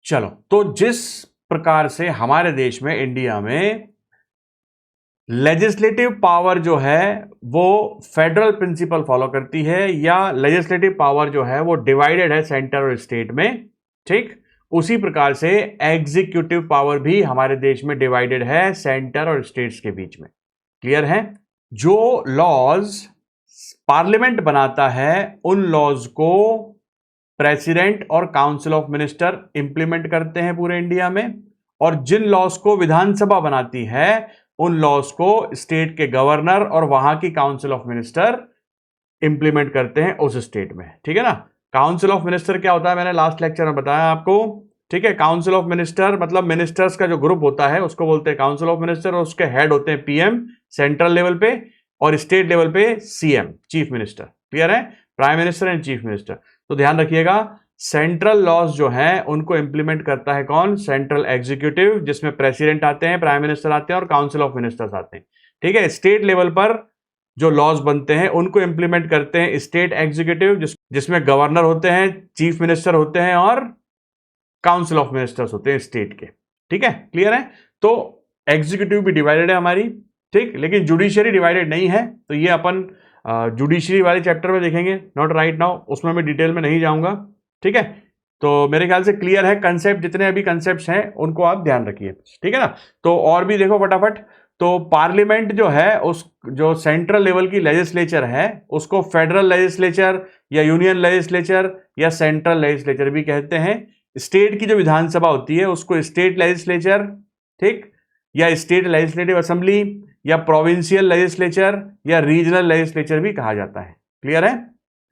चलो, तो जिस प्रकार से हमारे देश में, इंडिया में लेजिस्लेटिव पावर जो है वो फेडरल प्रिंसिपल फॉलो करती है, या लेजिस्लेटिव पावर जो है वो डिवाइडेड है सेंटर और स्टेट में, ठीक, उसी प्रकार से एग्जीक्यूटिव पावर भी हमारे देश में डिवाइडेड है सेंटर और स्टेट्स के बीच में। क्लियर है? जो लॉज पार्लियामेंट बनाता है उन लॉज को प्रेसिडेंट और काउंसिल ऑफ मिनिस्टर इंप्लीमेंट करते हैं पूरे इंडिया में, और जिन लॉज को विधानसभा बनाती है उन लॉज को स्टेट के गवर्नर और वहां की काउंसिल ऑफ मिनिस्टर इंप्लीमेंट करते हैं उस स्टेट में। ठीक है ना? काउंसिल ऑफ मिनिस्टर क्या होता है मैंने लास्ट लेक्चर में बताया आपको। ठीक है, काउंसिल ऑफ मिनिस्टर मतलब मिनिस्टर्स का जो ग्रुप होता है उसको बोलते हैं काउंसिल ऑफ मिनिस्टर, और उसके हेड होते हैं पीएम सेंट्रल लेवल पे, और स्टेट लेवल पे सीएम चीफ मिनिस्टर। क्लियर है? Prime minister and chief minister. तो ध्यान रखिएगा, सेंट्रल लॉज जो हैं उनको इंप्लीमेंट करता है कौन? सेंट्रल एग्जीक्यूटिव, जिसमें प्रेसिडेंट आते हैं, प्राइम मिनिस्टर आते हैं और काउंसिल ऑफ मिनिस्टर्स आते हैं। ठीक है, स्टेट लेवल पर जो लॉज बनते हैं उनको इंप्लीमेंट करते हैं स्टेट एग्जीक्यूटिव, जिसमें गवर्नर होते हैं, चीफ मिनिस्टर होते हैं और काउंसिल ऑफ मिनिस्टर्स होते हैं स्टेट के। ठीक है, क्लियर है? तो एग्जीक्यूटिव भी डिवाइडेड है हमारी, ठीक, लेकिन जुडिशियरी डिवाइडेड नहीं है। तो ये अपन जुडिशियरी वाले चैप्टर में देखेंगे, नॉट राइट नाउ, उसमें मैं डिटेल में नहीं जाऊंगा। ठीक है, तो मेरे ख्याल से क्लियर है कंसेप्ट, जितने अभी कंसेप्ट्स हैं उनको आप ध्यान रखिए। ठीक है ना? तो और भी देखो फटाफट। तो पार्लियामेंट जो है, उस जो सेंट्रल लेवल की लेजिस्लेचर है उसको फेडरल लेजिस्लेचर या यूनियन लेजिस्लेचर या सेंट्रल लेजिस्लेचर भी कहते हैं। स्टेट की जो विधानसभा होती है उसको स्टेट लेजिस्लेचर, ठीक, या स्टेट लेजिस्लेटिव असेंबली या प्रोविंशियल लेजिस्लेचर या रीजनल लेजिस्लेचर भी कहा जाता है। क्लियर है?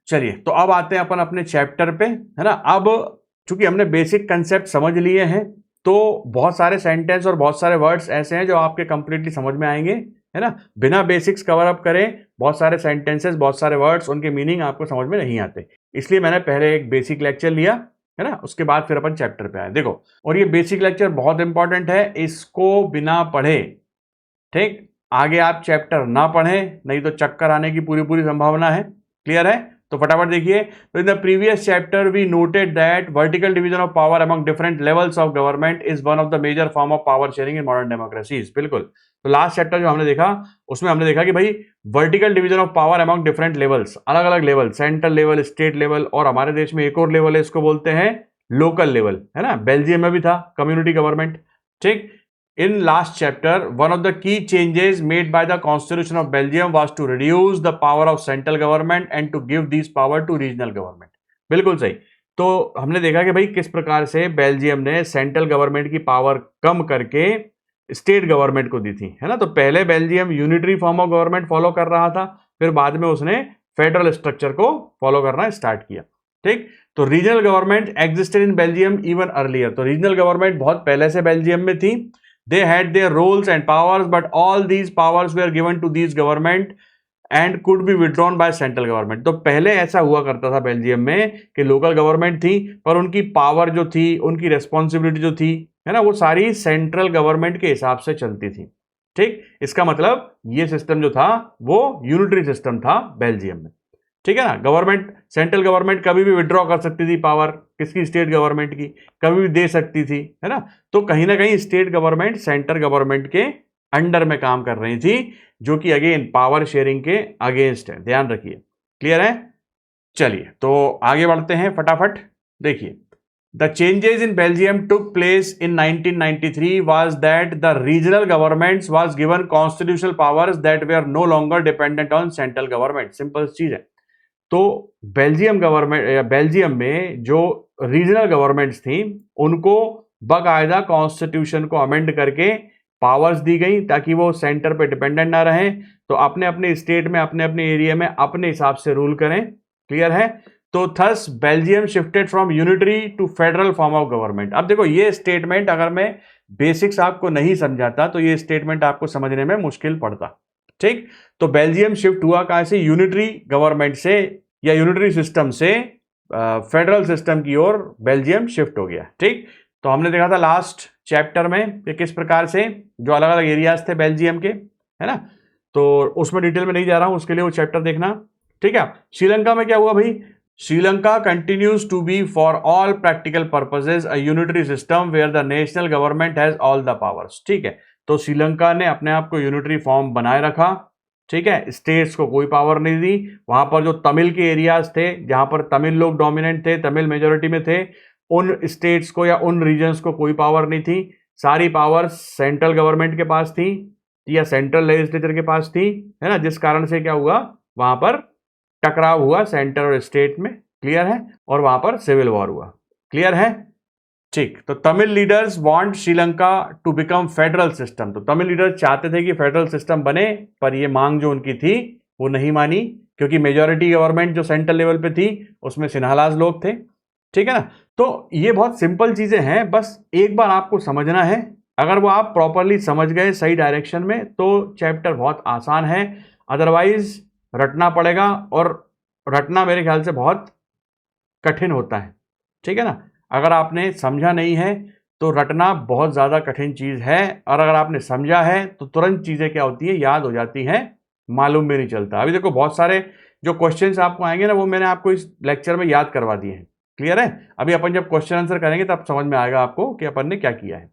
चलिए, तो अब आते हैं अपन अपने चैप्टर पे, है ना। अब चूंकि हमने बेसिक कंसेप्ट समझ लिए हैं तो बहुत सारे सेंटेंस और बहुत सारे वर्ड्स ऐसे हैं जो आपके कंप्लीटली समझ में आएंगे, है ना। बिना बेसिक्स कवर अप करें बहुत सारे सेंटेंसेस, बहुत सारे वर्ड्स, उनके मीनिंग आपको समझ में नहीं आते। इसलिए मैंने पहले एक बेसिक लेक्चर लिया, है ना, उसके बाद फिर अपन चैप्टर पे आए। देखो, और ये बेसिक लेक्चर बहुत इंपॉर्टेंट है, इसको बिना पढ़े, ठीक, आगे आप चैप्टर ना पढ़ें, नहीं तो चक्कर आने की पूरी पूरी संभावना है। क्लियर है? तो फटाफट देखिए। तो in the previous chapter we noted that vertical division of power among different levels of government is one of the major form of power sharing in modern democracies. बिल्कुल। तो लास्ट चैप्टर जो हमने देखा उसमें हमने देखा कि भाई vertical division of power among different levels, अलग अलग level, central level, state level, और हमारे देश में एक और लेवल है, इसको बोलते हैं लोकल लेवल, है ना। बेल्जियम में भी था कम्युनिटी गवर्नमेंट। ठीक। In last chapter, one of the key changes made by the Constitution of Belgium was to reduce the power of central government and to give these power to regional government. बिल्कुल सही। तो हमने देखा कि भाई किस प्रकार से बेल्जियम ने सेंट्रल गवर्नमेंट की पावर कम करके स्टेट गवर्नमेंट को दी थी, है ना। तो पहले Belgium unitary form of government follow कर रहा था, फिर बाद में उसने फेडरल स्ट्रक्चर को फॉलो करना स्टार्ट किया। ठीक। तो regional government existed in Belgium even earlier. तो रीजनल गवर्नमेंट बहुत पहले से बेल्जियम में थी। They had their roles and powers, but all these powers were given to these government and could be withdrawn by central government. तो पहले ऐसा हुआ करता था बेल्जियम में कि लोकल गवर्नमेंट थी, पर उनकी पावर जो थी, उनकी रेस्पॉन्सिबिलिटी जो थी, है ना, वो सारी सेंट्रल गवर्नमेंट के हिसाब से चलती थी। ठीक। इसका मतलब ये सिस्टम जो था वो यूनिटरी सिस्टम था बेल्जियम में। ठीक है ना। गवर्नमेंट, सेंट्रल गवर्नमेंट कभी भी विड्रॉ कर सकती थी पावर, किसकी? स्टेट गवर्नमेंट की, कभी भी दे सकती थी, है ना। तो कहीं ना कहीं स्टेट गवर्नमेंट सेंट्रल गवर्नमेंट के अंडर में काम कर रही थी, जो कि अगेन पावर शेयरिंग के अगेंस्ट है, ध्यान रखिए। क्लियर है? चलिए, तो आगे बढ़ते हैं फटाफट। देखिए, the changes in Belgium took place in 1993 was that the regional governments was given constitutional powers that were no longer dependent on central government. Simple चीज है। तो बेल्जियम गवर्नमेंट, बेल्जियम में जो रीजनल गवर्नमेंट्स थी उनको बाकायदा कॉन्स्टिट्यूशन को amend करके पावर्स दी गई ताकि वो सेंटर पे डिपेंडेंट ना रहें, तो अपने अपने स्टेट में, अपने अपने एरिया में अपने हिसाब से रूल करें। क्लियर है? तो thus Belgium shifted from unitary to federal form of government. अब देखो, ये स्टेटमेंट अगर मैं बेसिक्स आपको नहीं समझाता तो ये स्टेटमेंट आपको समझने में मुश्किल पड़ता। ठीक। तो बेल्जियम शिफ्ट हुआ कहां से? यूनिटरी गवर्नमेंट से या यूनिटरी सिस्टम से फेडरल सिस्टम की ओर बेल्जियम शिफ्ट हो गया। ठीक। तो हमने देखा था लास्ट चैप्टर में कि किस प्रकार से जो अलग अलग एरियाज थे बेल्जियम के, है ना, तो उसमें डिटेल में नहीं जा रहा हूं, उसके लिए वो चैप्टर देखना। ठीक है। श्रीलंका में क्या हुआ भाई? Sri Lanka continues to be for all practical purposes a unitary system where the national government has all the powers. ठीक है। तो श्रीलंका ने अपने आप को यूनिटरी फॉर्म बनाए रखा। ठीक है। स्टेट्स को कोई पावर नहीं दी। वहां पर जो तमिल के एरियाज थे, जहां पर तमिल लोग डोमिनेंट थे, तमिल मेजोरिटी में थे, उन स्टेट्स को या उन रीजन्स को कोई पावर नहीं थी। सारी पावर सेंट्रल गवर्नमेंट के पास थी या सेंट्रल लेजिस्लेचर के पास थी, है ना, जिस कारण से क्या हुआ, वहां पर टकराव हुआ सेंटर और स्टेट में। क्लियर है? और वहां पर सिविल वॉर हुआ। क्लियर है? ठीक। तो Tamil leaders want Sri Lanka to become federal system. तो तमिल लीडर्स चाहते थे कि फेडरल सिस्टम बने, पर ये मांग जो उनकी थी वो नहीं मानी, क्योंकि मेजॉरिटी गवर्नमेंट जो सेंट्रल लेवल पे थी उसमें सिन्हालाज लोग थे। ठीक है ना। तो ये बहुत सिंपल चीजें हैं, बस एक बार आपको समझना है। अगर वो आप प्रॉपरली समझ गए सही डायरेक्शन में तो चैप्टर बहुत आसान है, अदरवाइज रटना पड़ेगा, और रटना मेरे ख्याल से बहुत कठिन होता है। ठीक है ना। अगर आपने समझा नहीं है तो रटना बहुत ज़्यादा कठिन चीज़ है, और अगर आपने समझा है तो तुरंत चीज़ें क्या होती है, याद हो जाती हैं, मालूम भी नहीं चलता। अभी देखो बहुत सारे जो क्वेश्चंस आपको आएंगे ना, वो मैंने आपको इस लेक्चर में याद करवा दिए हैं। क्लियर है। अभी अपन जब क्वेश्चन आंसर करेंगे तब समझ में आएगा आपको कि अपन ने क्या किया है।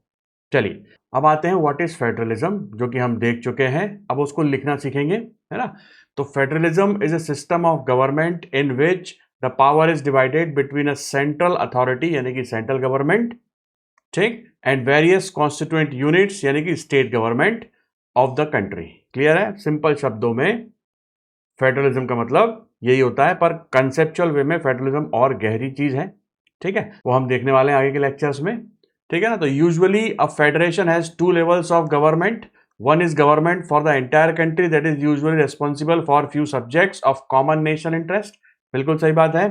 चलिए अब आते हैं व्हाट इज फेडरलिज्म, जो कि हम देख चुके हैं, अब उसको लिखना सीखेंगे, है ना। तो federalism is a system of government in which the power is divided between a central authority यानी कि सेंट्रल गवर्नमेंट, ठीक, एंड वेरियस कॉन्स्टिट्यूएंट यूनिट्स यानी कि state government of the country. Clear है। सिंपल शब्दों में फेडरलिज्म का मतलब यही होता है, पर कंसेप्चुअल वे में फेडरलिज्म और गहरी चीज है, ठीक है, वो हम देखने वाले हैं आगे के लेक्चर्स में, ठीक है ना। तो usually a federation has two levels of government, one is government for the entire country that is usually responsible for few subjects of common nation interest. बिल्कुल सही बात है।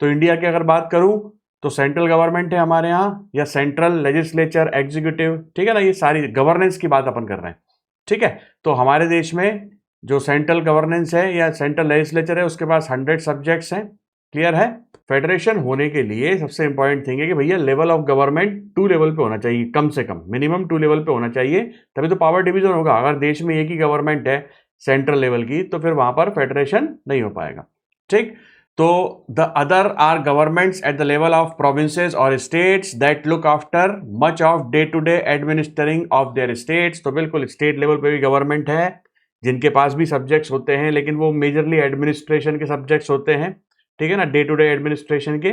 तो इंडिया की अगर बात करूं तो सेंट्रल गवर्नमेंट है हमारे यहाँ, या सेंट्रल लेजिस्लेचर, एग्जीक्यूटिव, ठीक है ना, ये सारी गवर्नेंस की बात अपन कर रहे हैं, ठीक है। तो हमारे देश में जो सेंट्रल गवर्नेंस है या सेंट्रल लेजिस्लेचर है उसके पास 100 सब्जेक्ट्स हैं। क्लियर है। फेडरेशन होने के लिए सबसे इंपॉर्टेंट थिंग है कि भैया लेवल ऑफ गवर्नमेंट 2 लेवल पे होना चाहिए, कम से कम मिनिमम 2 लेवल पे होना चाहिए, तभी तो पावर डिवीजन होगा। अगर देश में एक ही गवर्नमेंट है सेंट्रल लेवल की तो फिर वहां पर फेडरेशन नहीं हो पाएगा, ठीक। तो the other are governments at the level of provinces और states that look after much of day to day administering of their states. तो बिल्कुल स्टेट लेवल पे भी गवर्नमेंट है जिनके पास भी सब्जेक्ट्स होते हैं, लेकिन वो मेजरली एडमिनिस्ट्रेशन के सब्जेक्ट्स होते हैं, ठीक है ना, डे टू डे एडमिनिस्ट्रेशन के।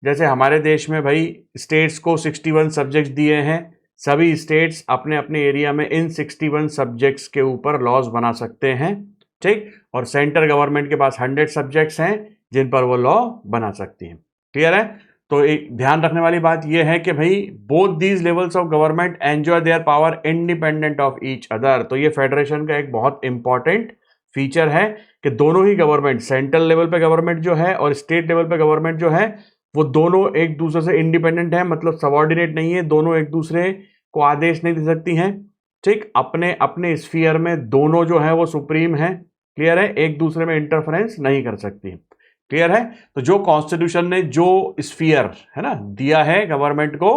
जैसे हमारे देश में भाई स्टेट्स को 61 सब्जेक्ट्स दिए हैं, सभी स्टेट्स अपने अपने एरिया में इन 61 सब्जेक्ट्स के ऊपर लॉज बना सकते हैं, ठीक। और सेंट्रल गवर्नमेंट के पास 100 सब्जेक्ट्स हैं जिन पर वो लॉ बना सकती हैं। क्लियर है। तो एक ध्यान रखने वाली बात यह है कि भाई both these levels of government enjoy their power independent of each other. तो ये फेडरेशन का एक बहुत इंपॉर्टेंट फीचर है कि दोनों ही गवर्नमेंट, सेंट्रल लेवल पे गवर्नमेंट जो है और स्टेट लेवल पे गवर्नमेंट जो है, वो दोनों एक दूसरे से इंडिपेंडेंट है, मतलब सबॉर्डिनेट नहीं है, दोनों एक दूसरे को आदेश नहीं दे सकती हैं, ठीक। अपने अपने स्फीयर में दोनों जो है वो सुप्रीम है। क्लियर है। एक दूसरे में इंटरफेरेंस नहीं कर सकती। क्लियर है। तो जो कॉन्स्टिट्यूशन ने जो स्फीयर है ना दिया है गवर्नमेंट को,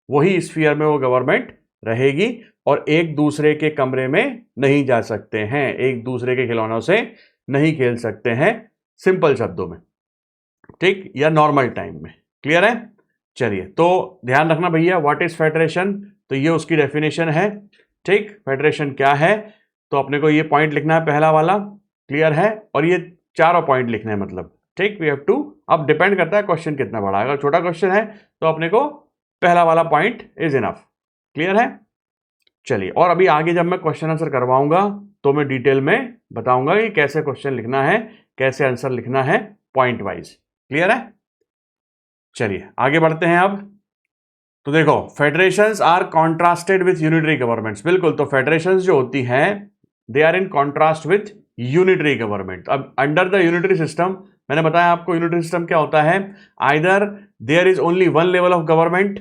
वही स्फीयर में वो गवर्नमेंट रहेगी, और एक दूसरे के कमरे में नहीं जा सकते हैं, एक दूसरे के खिलौनों से नहीं खेल सकते हैं, सिंपल शब्दों में, ठीक, या नॉर्मल टाइम में। क्लियर है। चलिए तो ध्यान रखना भैया, व्हाट इज फेडरेशन, तो ये उसकी डेफिनेशन है, ठीक। फेडरेशन क्या है, तो अपने को ये पॉइंट लिखना है पहला वाला। क्लियर है। और ये चारों पॉइंट लिखने हैं, मतलब, ठीक, वी हैव टू। अब डिपेंड करता है क्वेश्चन कितना बड़ा है, अगर छोटा क्वेश्चन है तो अपने को पहला वाला पॉइंट इज इनफ। क्लियर है। चलिए, और अभी आगे जब मैं क्वेश्चन आंसर करवाऊंगा तो मैं डिटेल में बताऊंगा कि कैसे क्वेश्चन लिखना है, कैसे आंसर लिखना है, पॉइंट वाइज। क्लियर है। चलिए आगे बढ़ते हैं अब। तो देखो, federations are contrasted with unitary governments. बिल्कुल, तो फेडरेशंस जो होती हैं they are in contrast with unitary government. अब अंडर द यूनिटरी सिस्टम, मैंने बताया आपको यूनिटरी सिस्टम क्या होता है, either there is only one level of government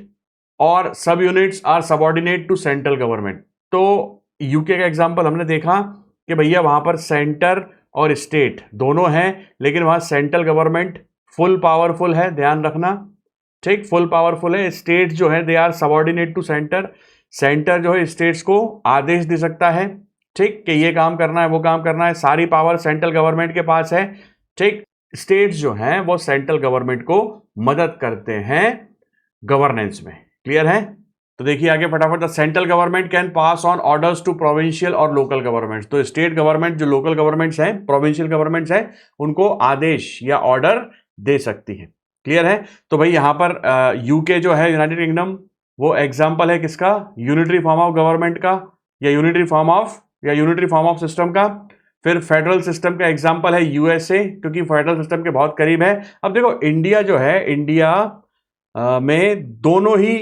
और sub units are subordinate to central government. तो यूके का एग्जांपल हमने देखा कि भैया वहां पर सेंटर और स्टेट दोनों हैं, लेकिन वहां सेंट्रल गवर्नमेंट फुल पावरफुल है, ध्यान रखना, ठीक, फुल पावरफुल है। स्टेट जो है they are subordinate to centre, centre जो है स्टेट्स को आदेश दे सकता है, ठीक, कि ये काम करना है, वो काम करना है, सारी पावर सेंट्रल गवर्नमेंट के पास है, ठीक। स्टेट्स जो हैं वो सेंट्रल गवर्नमेंट को मदद करते हैं गवर्नेंस में। क्लियर है। तो देखिए आगे फटाफट, the central government can pass on orders to provincial और लोकल गवर्नमेंट्स। तो स्टेट गवर्नमेंट जो लोकल गवर्नमेंट्स हैं, प्रोविंशियल गवर्नमेंट्स हैं, उनको आदेश या ऑर्डर दे सकती है। क्लियर है। तो भाई यहां पर यूके जो है, यूनाइटेड किंगडम, वो एग्जांपल है किसका, यूनिटरी फॉर्म ऑफ गवर्नमेंट का, या यूनिटरी फॉर्म ऑफ सिस्टम का। फिर फेडरल सिस्टम का एग्जांपल है यूएसए, क्योंकि फेडरल सिस्टम के बहुत करीब है। अब देखो इंडिया जो है, इंडिया में दोनों ही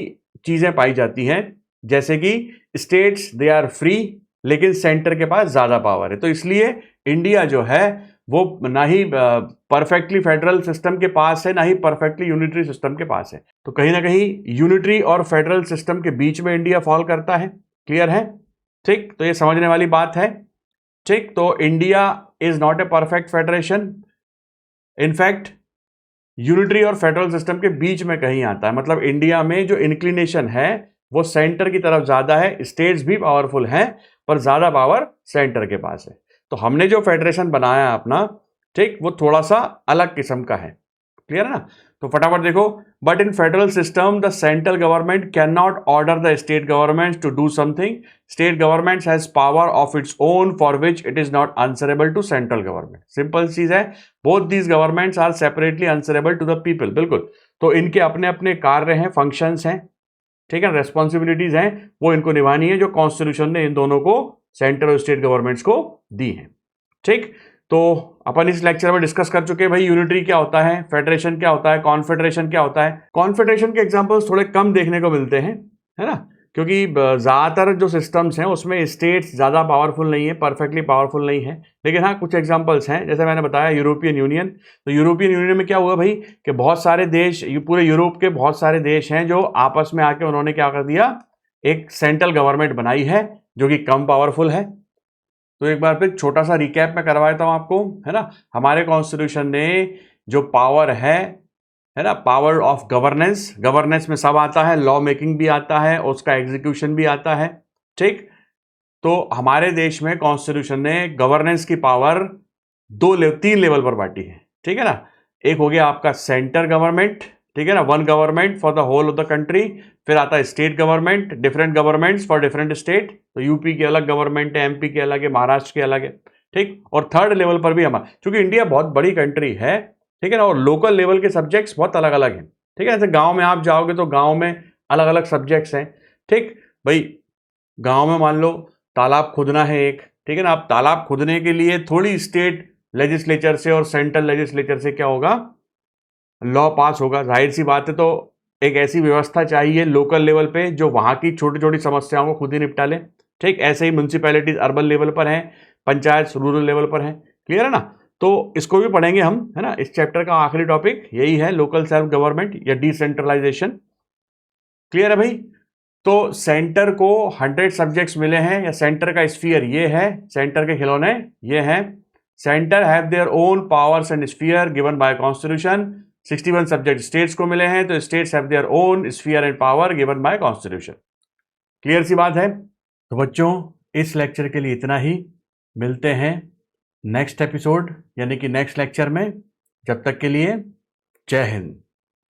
चीजें पाई जाती हैं, जैसे कि स्टेट्स दे आर फ्री, लेकिन सेंटर के पास ज्यादा पावर है, तो इसलिए इंडिया जो है वो ना ही परफेक्टली फेडरल सिस्टम के पास है, ना ही परफेक्टली यूनिटरी सिस्टम के पास है। तो कहीं ना कहीं यूनिटरी और फेडरल सिस्टम के बीच में इंडिया फॉल करता है। क्लियर है। ठीक, तो ये समझने वाली बात है, ठीक। तो India is not a perfect federation, in fact unitary और फेडरल सिस्टम के बीच में कहीं आता है। मतलब इंडिया में जो इंक्लिनेशन है वो सेंटर की तरफ ज्यादा है, स्टेट्स भी पावरफुल हैं पर ज्यादा पावर सेंटर के पास है। तो हमने जो फेडरेशन बनाया अपना, ठीक, वो थोड़ा सा अलग किस्म का है। क्लियर है ना? तो फटाफट देखो, but in federal system the central government can not order the state government to do something. State government has power of its own for which it is not answerable to central government. Simple चीज है, both these governments are separately answerable to the people. बिल्कुल, तो इनके अपने अपने कार्य हैं, functions हैं, ठीक है, रेस्पॉन्सिबिलिटीज हैं, वो इनको निभानी है जो कॉन्स्टिट्यूशन ने इन दोनों को, सेंट्रल और स्टेट गवर्नमेंट्स को दी है। ठीक, तो अपन इस लेक्चर में डिस्कस कर चुके हैं भाई यूनिटरी क्या होता है, फेडरेशन क्या होता है, कॉन्फेडरेशन क्या होता है। कॉन्फेडरेशन के एग्जांपल्स थोड़े कम देखने को मिलते हैं, है ना, क्योंकि ज्यादातर जो सिस्टम्स हैं उसमें स्टेट्स ज्यादा पावरफुल नहीं है, परफेक्टली पावरफुल नहीं है। लेकिन हाँ, कुछ एग्जांपल्स हैं, जैसे मैंने बताया यूरोपियन यूनियन। तो यूरोपियन यूनियन में क्या हुआ भाई कि बहुत सारे देश, पूरे यूरोप के बहुत सारे देश हैं जो आपस में आके उन्होंने क्या कर दिया, एक सेंट्रल गवर्नमेंट बनाई है जो कि कम पावरफुल है। तो एक बार फिर छोटा सा रिकैप में करवा देता हूं आपको, है ना। हमारे कॉन्स्टिट्यूशन ने जो पावर है ना, पावर ऑफ गवर्नेंस, गवर्नेंस में सब आता है, लॉ मेकिंग भी आता है, उसका एग्जीक्यूशन भी आता है। ठीक, तो हमारे देश में कॉन्स्टिट्यूशन ने गवर्नेंस की पावर तीन लेवल पर बांटी है। ठीक है ना, एक हो गया आपका सेंटर गवर्नमेंट, ठीक है ना, one government for the whole of the country. फिर आता है state government, different governments for different state. तो यूपी के अलग गवर्नमेंट है, एमपी के अलग है, महाराष्ट्र के अलग है। ठीक, और थर्ड लेवल पर भी हमारा, क्योंकि इंडिया बहुत बड़ी कंट्री है, ठीक है ना, और लोकल लेवल के सब्जेक्ट्स बहुत अलग अलग हैं। ठीक है, जैसे गांव में आप जाओगे तो गांव में अलग अलग सब्जेक्ट्स हैं। ठीक भाई, गांव में मान लो तालाब खोदना है एक, ठीक है ना, आप तालाब खोदने के लिए थोड़ी स्टेट लेजिस्लेचर से और सेंट्रल लेजिस्लेचर से क्या होगा, लॉ पास होगा। जाहिर सी बात है, तो एक ऐसी व्यवस्था चाहिए लोकल लेवल पे जो वहां की छोटी छोटी समस्याओं को खुद ही निपटा ले। ठीक, ऐसे ही म्यूनसिपैलिटीज अर्बन लेवल पर हैं, पंचायत रूरल लेवल पर हैं। क्लियर है ना? तो इसको भी पढ़ेंगे हम, है ना। इस चैप्टर का आखिरी टॉपिक यही है, लोकल सेल्फ गवर्नमेंट या डिसेंट्रलाइजेशन। क्लियर है भाई? तो सेंटर को 100 सब्जेक्ट्स मिले हैं, या सेंटर का स्फीयर ये है, सेंटर के खिलौने ये हैं। Centre have their own powers and sphere given by constitution. 61 subject states को मिले हैं, तो states have their own sphere and power given by constitution. Clear सी बात है? तो बच्चों, इस लेक्चर के लिए इतना ही। मिलते हैं नेक्स्ट एपिसोड यानी कि नेक्स्ट लेक्चर में। जब तक के लिए जय हिंद।